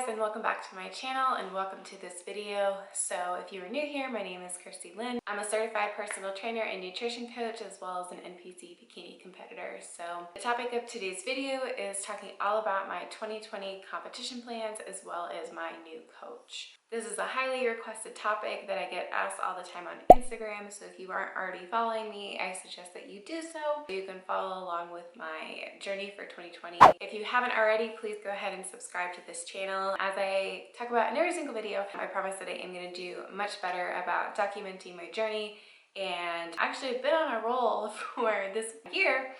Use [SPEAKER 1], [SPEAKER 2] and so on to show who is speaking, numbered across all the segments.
[SPEAKER 1] and welcome back to my channel and welcome to this video. So if you are new here, my name is Christy Lynn. I'm a certified personal trainer and nutrition coach as well as an NPC bikini competitor. So the topic of today's video is talking all about my 2020 competition plans as well as my new coach. This is a highly requested topic that I get asked all the time on Instagram, so if you aren't already following me, I suggest that you do so. You can follow along with my journey for 2020. If you haven't already, please go ahead and subscribe to this channel. As I talk about in every single video, I promise that I am going to do much better about documenting my journey, and actually I've been on a roll for this year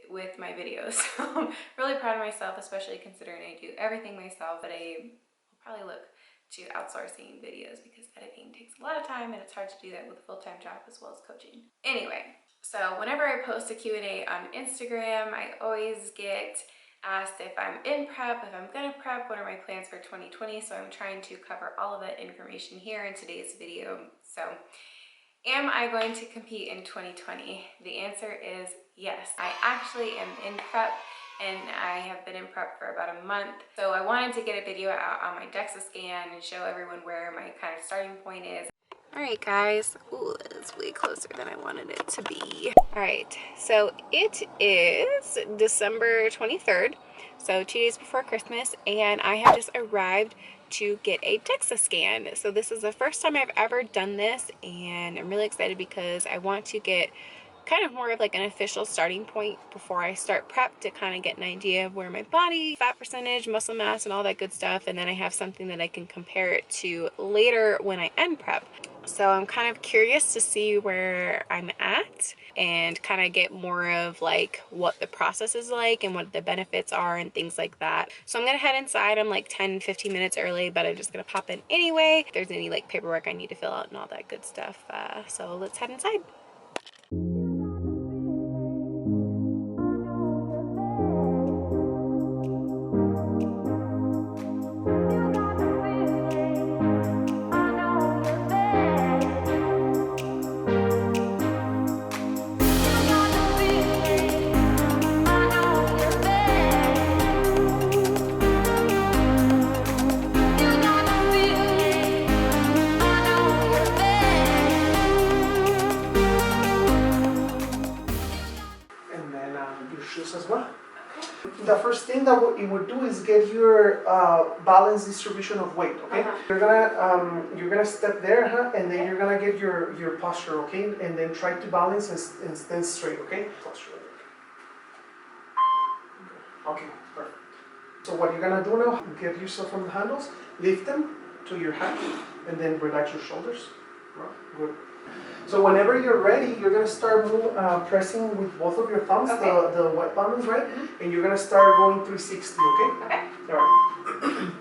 [SPEAKER 1] with my videos. So I'm really proud of myself, especially considering I do everything myself, but I will probably look to outsourcing videos because editing takes a lot of time and it's hard to do that with a full-time job as well as coaching. Anyway, so whenever I post a Q&A on Instagram, I always get asked if I'm in prep, if I'm gonna prep, what are my plans for 2020. So I'm trying to cover all of that information here in today's video. So am I going to compete in 2020? The answer is yes. I actually am in prep, and I have been in prep for about a month. So I wanted to get a video out on my DEXA scan and show everyone where my kind of starting point is. All right, guys. Ooh, it's way closer than I wanted it to be. All right, so it is December 23rd, so 2 days before Christmas, and I have just arrived to get a DEXA scan. So this is the first time I've ever done this, and I'm really excited because I want to get kind of more of like an official starting point before I start prep to kind of get an idea of where my body, fat percentage, muscle mass, and all that good stuff. And then I have something that I can compare it to later when I end prep. So I'm kind of curious to see where I'm at and kind of get more of like what the process is like and what the benefits are and things like that. So I'm gonna head inside. I'm like 10-15 minutes early, but I'm just gonna pop in anyway. If there's any like paperwork I need to fill out and all that good stuff. So let's head inside.
[SPEAKER 2] As well. Okay. The first thing that it would do is get your balanced distribution of weight. Okay, you're gonna step there, and then you're gonna get your posture. Okay, and then try to balance and stand straight. Okay, posture. Okay, perfect. So what you're gonna do now? Get yourself from the handles, lift them to your hand, and then relax your shoulders. Good. So whenever you're ready, you're gonna start pressing with both of your thumbs, the white buttons, right? And you're gonna start going 360, okay?
[SPEAKER 1] Okay.
[SPEAKER 2] All right.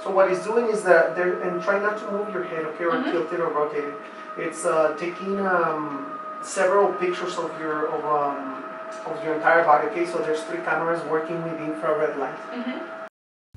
[SPEAKER 2] So what it's doing is that and try not to move your head, okay, or tilt it or rotate it. It's taking several pictures of your entire body, okay? So there's 3 cameras working with infrared light.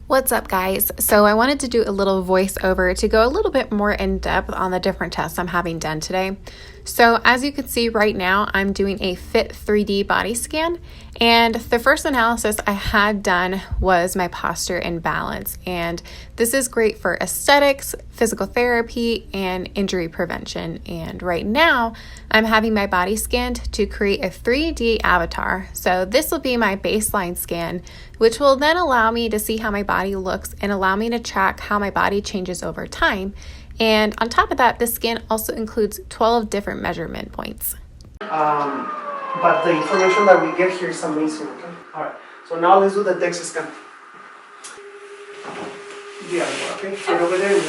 [SPEAKER 1] What's up, guys? So I wanted to do a little voiceover to go a little bit more in depth on the different tests I'm having done today. So as you can see right now, I'm doing a Fit 3D body scan, and the first analysis I had done was my posture and balance, and this is great for aesthetics, physical therapy, and injury prevention. And right now I'm having my body scanned to create a 3D avatar. So this will be my baseline scan, which will then allow me to see how my body looks and allow me to track how my body changes over time. And on top of that, the scan also includes 12 different measurement points.
[SPEAKER 2] But the information that we get here is amazing, okay? All right, so now let's do the DEXA scan. Yeah, okay, right over there.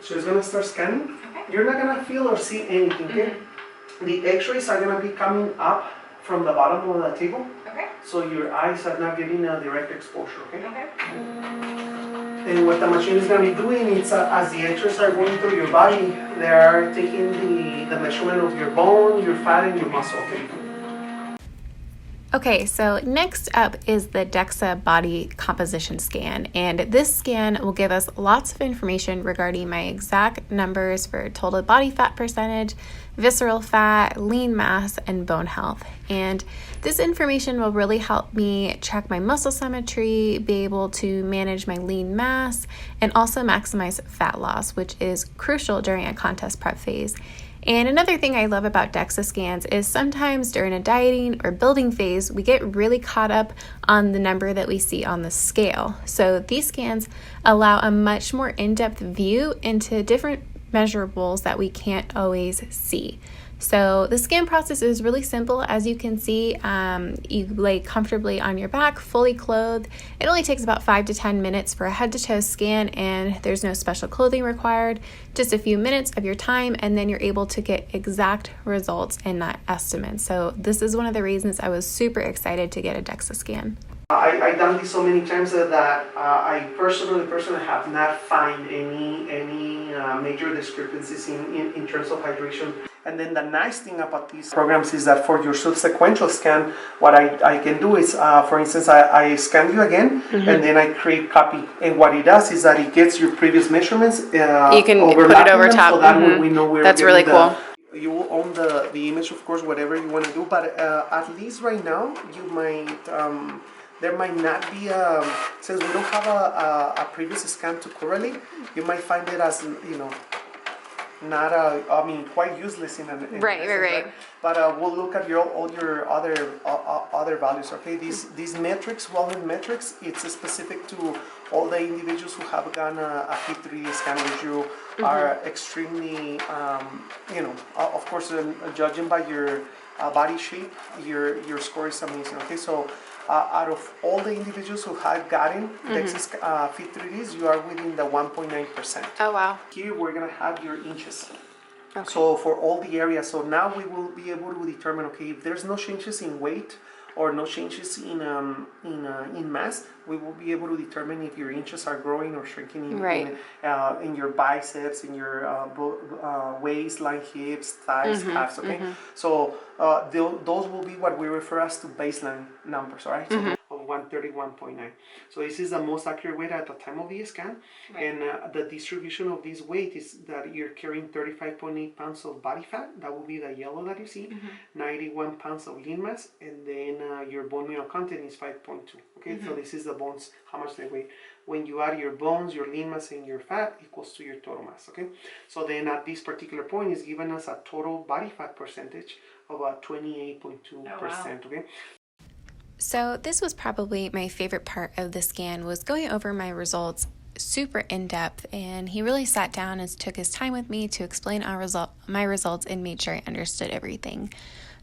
[SPEAKER 2] So it's gonna start scanning. Okay. You're not gonna feel or see anything, okay? The x-rays are gonna be coming up from the bottom of the table. Okay. So your eyes are not getting a direct exposure, okay? Okay. And what the machine is gonna be doing is as the x-rays are going through your body, they are taking the measurement of your bone, your fat, and your muscle, okay?
[SPEAKER 1] Okay, so next up is the DEXA body composition scan, and this scan will give us lots of information regarding my exact numbers for total body fat percentage, visceral fat, lean mass, and bone health. And this information will really help me track my muscle symmetry, be able to manage my lean mass, and also maximize fat loss, which is crucial during a contest prep phase. And another thing I love about DEXA scans is sometimes during a dieting or building phase, we get really caught up on the number that we see on the scale. So these scans allow a much more in-depth view into different measurables that we can't always see. So the scan process is really simple. As you can see, you lay comfortably on your back, fully clothed. It only takes about 5 to 10 minutes for a head-to-toe scan, and there's no special clothing required. Just a few minutes of your time, and then you're able to get exact results and not estimates. So this is one of the reasons I was super excited to get a DEXA scan.
[SPEAKER 2] I've done this so many times that I personally have not found any major discrepancies in terms of hydration. And then the nice thing about these programs is that for your subsequent scan, what I can do is, for instance, I scan you again, and then I create copy. And what it does is that it gets your previous measurements.
[SPEAKER 1] You can put it over top.
[SPEAKER 2] So that way we know where.
[SPEAKER 1] That's really cool.
[SPEAKER 2] You will own the image, of course, whatever you want to do. But at least right now, you might. There might not be since we don't have a previous scan to correlate, you might find it as, not quite useless in
[SPEAKER 1] Right.
[SPEAKER 2] But we'll look at all your other values. Okay, these metrics, wellness metrics, it's specific to all the individuals who have done a P3 scan, which you are extremely, of course, judging by your body shape, your score is amazing. Okay, so. Out of all the individuals who have gotten DEXA Fit 3Ds, you are within the 1.9%.
[SPEAKER 1] Oh, wow.
[SPEAKER 2] Here we're going to have your inches.
[SPEAKER 1] Okay.
[SPEAKER 2] So for all the areas, so now we will be able to determine, okay, if there's no changes in weight or no changes in mass, we will be able to determine if your inches are growing or shrinking in your biceps, in your waistline, hips, thighs, calves. Okay, so those will be what we refer as to baseline numbers. All right. So of 131.9. So this is the most accurate weight at the time of the scan, and the distribution of this weight is that you're carrying 35.8 pounds of body fat. That will be the yellow that you see. 91 pounds of lean mass, and then your bone mineral content is 5.2. Okay, so this is the bones, how much they weigh. When you add your bones, your lean mass, and your fat equals to your total mass. Okay, so then at this particular point is giving us a total body fat percentage of about 28.2%. Okay.
[SPEAKER 1] So this was probably my favorite part of the scan, was going over my results super in depth, and he really sat down and took his time with me to explain my results and made sure I understood everything.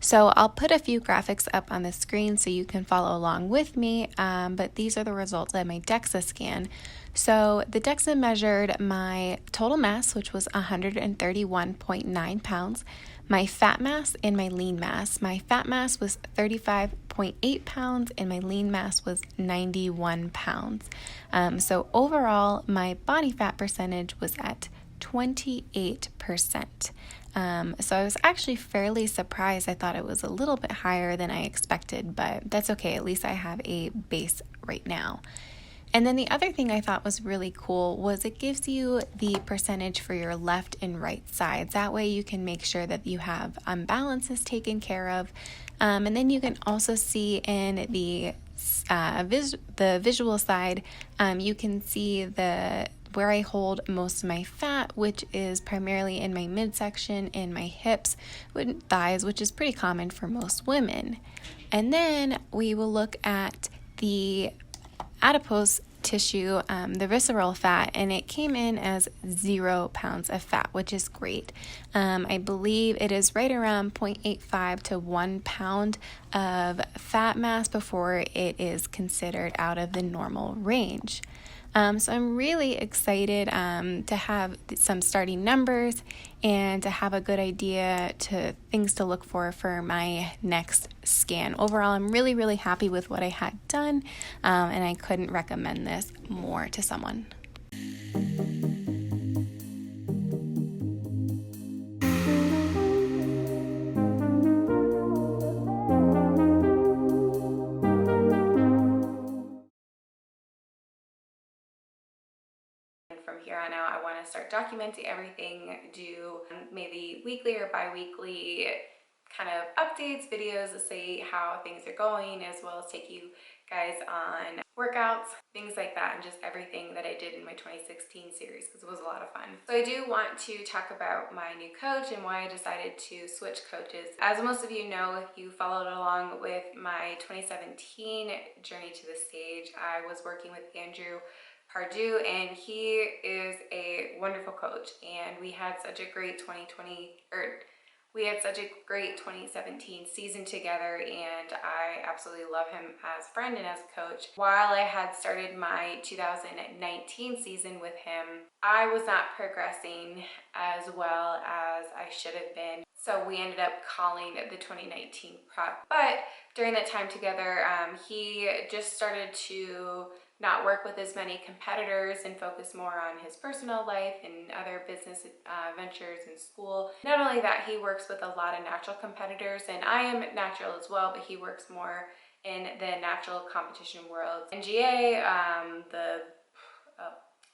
[SPEAKER 1] So I'll put a few graphics up on the screen so you can follow along with me, but these are the results of my DEXA scan. So the DEXA measured my total mass, which was 131.9 pounds, my fat mass, and my lean mass. My fat mass was 35.8 pounds, and my lean mass was 91 pounds. So overall, my body fat percentage was at 28%. So I was actually fairly surprised. I thought it was a little bit higher than I expected, but that's okay. At least I have a base right now. And then the other thing I thought was really cool was it gives you the percentage for your left and right sides. That way you can make sure that you have imbalances taken care of. And then you can also see in the visual side, you can see where I hold most of my fat, which is primarily in my midsection and my hips and thighs, which is pretty common for most women. And then we will look at the adipose tissue, the visceral fat, and it came in as 0 pounds of fat, which is great. I believe it is right around 0.85 to 1 pound of fat mass before it is considered out of the normal range. So I'm really excited to have some starting numbers and to have a good idea to things to look for my next scan. Overall, I'm really, really happy with what I had done, and I couldn't recommend this more to someone. want to start documenting everything, do maybe weekly or bi-weekly kind of updates, videos that say how things are going, as well as take you guys on workouts, things like that, and just everything that I did in my 2016 series, because it was a lot of fun. So I do want to talk about my new coach and why I decided to switch coaches. As most of you know, if you followed along with my 2017 journey to the stage, I was working with Andrew Pardue, and he is a wonderful coach, and we had such a great 2017 season together, and I absolutely love him as a friend and as a coach. While I had started my 2019 season with him, I was not progressing as well as I should have been. So we ended up calling the 2019 prep. But during that time together, he just started to not work with as many competitors and focus more on his personal life and other business ventures in school. Not only that, he works with a lot of natural competitors, and I am natural as well, but he works more in the natural competition world. NGA, the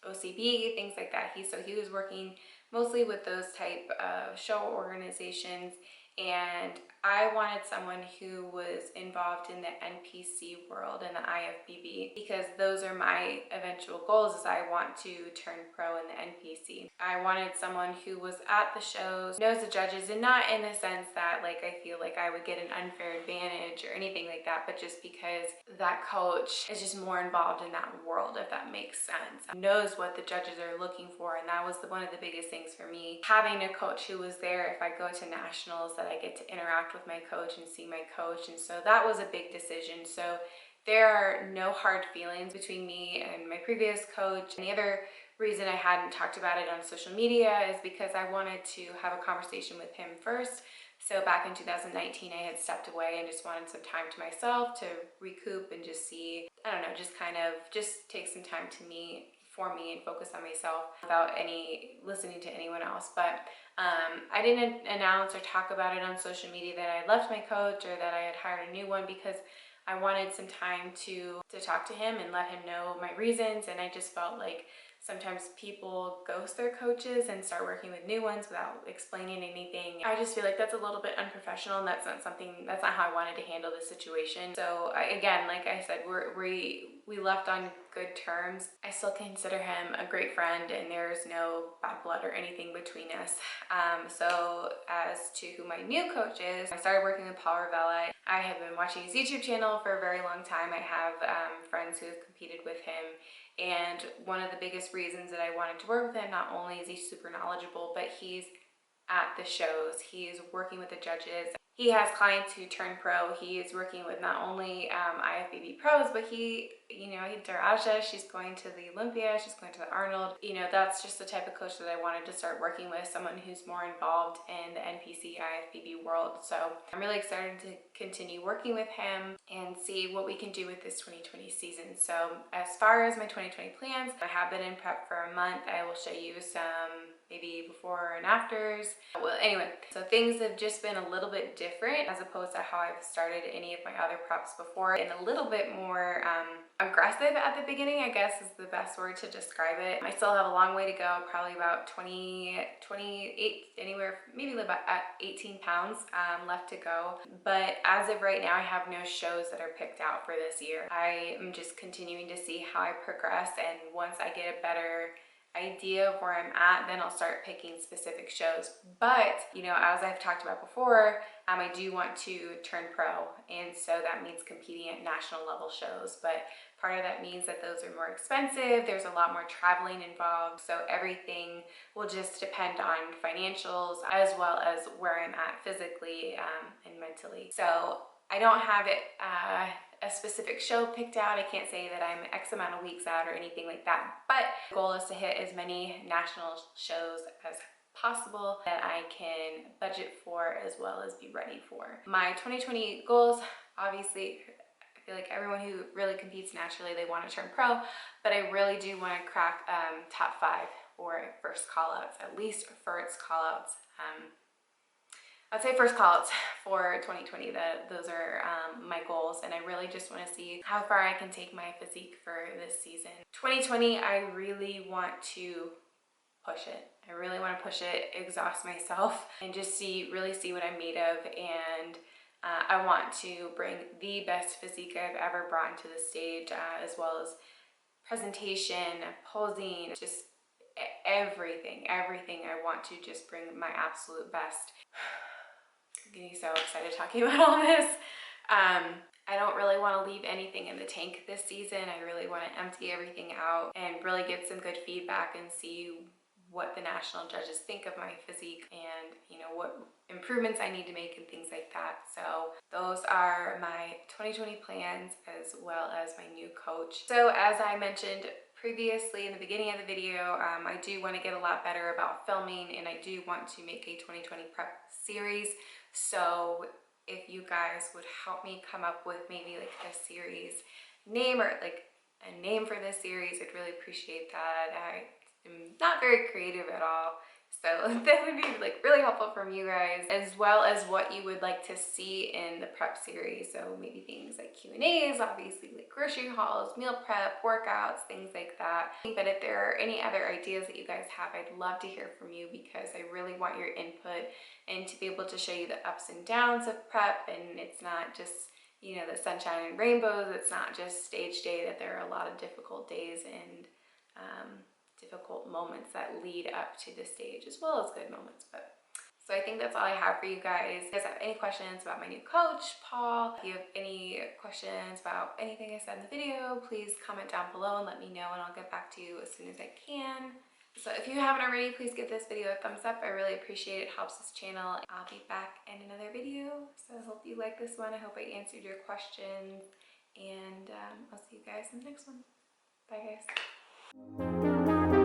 [SPEAKER 1] OCB, things like that. So he was working mostly with those type of show organizations, and I wanted someone who was involved in the NPC world and the IFBB, because those are my eventual goals. Is I want to turn pro in the NPC. I wanted someone who was at the shows, knows the judges, and not in the sense that like I feel like I would get an unfair advantage or anything like that, but just because that coach is just more involved in that world, if that makes sense. Knows what the judges are looking for, and that was one of the biggest things for me. Having a coach who was there if I go to nationals, that I get to interact with my coach and see my coach, and so that was a big decision. So there are no hard feelings between me and my previous coach. And the other reason I hadn't talked about it on social media is because I wanted to have a conversation with him first. So back in 2019, I had stepped away and just wanted some time to myself to recoup and just see, I don't know, just take some time for me and focus on myself without listening to anyone else. But I didn't announce or talk about it on social media that I left my coach or that I had hired a new one, because I wanted some time to talk to him and let him know my reasons. And I just felt like sometimes people ghost their coaches and start working with new ones without explaining anything. I just feel like that's a little bit unprofessional, and that's not how I wanted to handle the situation. So again, like I said, we left on good terms. I still consider him a great friend, and there's no bad blood or anything between us. So as to who my new coach is, I started working with Paul Ravella. I have been watching his YouTube channel for a very long time. I have friends who have competed with him, and one of the biggest reasons that I wanted to work with him, not only is he super knowledgeable, but he's at the shows, he's working with the judges. He has clients who turn pro. He is working with not only IFBB pros, but Daraja, she's going to the Olympia, she's going to the Arnold. That's just the type of coach that I wanted to start working with, someone who's more involved in the NPC IFBB world. So I'm really excited to continue working with him and see what we can do with this 2020 season. So as far as my 2020 plans, I have been in prep for a month. I will show you some maybe before and afters. Well, anyway, so things have just been a little bit different as opposed to how I've started any of my other preps before, and a little bit more aggressive at the beginning, I guess is the best word to describe it. I still have a long way to go, probably about 28, anywhere, maybe about 18 pounds left to go. But as of right now, I have no shows that are picked out for this year. I am just continuing to see how I progress, and once I get a better idea of where I'm at, then I'll start picking specific shows. But as I've talked about before, I do want to turn pro, and so that means competing at national level shows. But part of that means that those are more expensive. There's a lot more traveling involved, so everything will just depend on financials as well as where I'm at physically and mentally. So I don't have a specific show picked out. I can't say that I'm X amount of weeks out or anything like that, but the goal is to hit as many national shows as possible that I can budget for as well as be ready for. My 2020 goals, obviously, I feel like everyone who really competes naturally, they want to turn pro, but I really do want to crack top 5 or first callouts, at least first callouts. I'd say first callouts for 2020. Those are my goals, and I really just want to see how far I can take my physique for this season. 2020, I really want to push it. I really want to push it, exhaust myself, and just really see what I'm made of. And I want to bring the best physique I've ever brought into the stage, as well as presentation, posing, just everything. I want to just bring my absolute best. I'm getting so excited talking about all this. I don't really want to leave anything in the tank this season. I really want to empty everything out and really get some good feedback and see what the national judges think of my physique and, you know, what improvements I need to make and things like that. So those are my 2020 plans as well as my new coach. So as I mentioned previously in the beginning of the video, I do want to get a lot better about filming, and I do want to make a 2020 prep series. So if you guys would help me come up with maybe like a series name or like a name for this series, I'd really appreciate that. I am not very creative at all, so that would be like really helpful from you guys, as well as what you would like to see in the prep series. So maybe things like Q&As, obviously like grocery hauls, meal prep, workouts, things like that. But if there are any other ideas that you guys have, I'd love to hear from you, because I really want your input and to be able to show you the ups and downs of prep. And it's not just, you know, the sunshine and rainbows. It's not just stage day, that there are a lot of difficult days and difficult moments that lead up to the stage, as well as good moments. But so I think that's all I have for you guys. If you guys have any questions about my new coach, Paul, if you have any questions about anything I said in the video, please comment down below and let me know, and I'll get back to you as soon as I can. So if you haven't already, please give this video a thumbs up. I really appreciate it. It helps this channel. I'll be back in another video. So I hope you like this one. I hope I answered your questions, and I'll see you guys in the next one. Bye guys.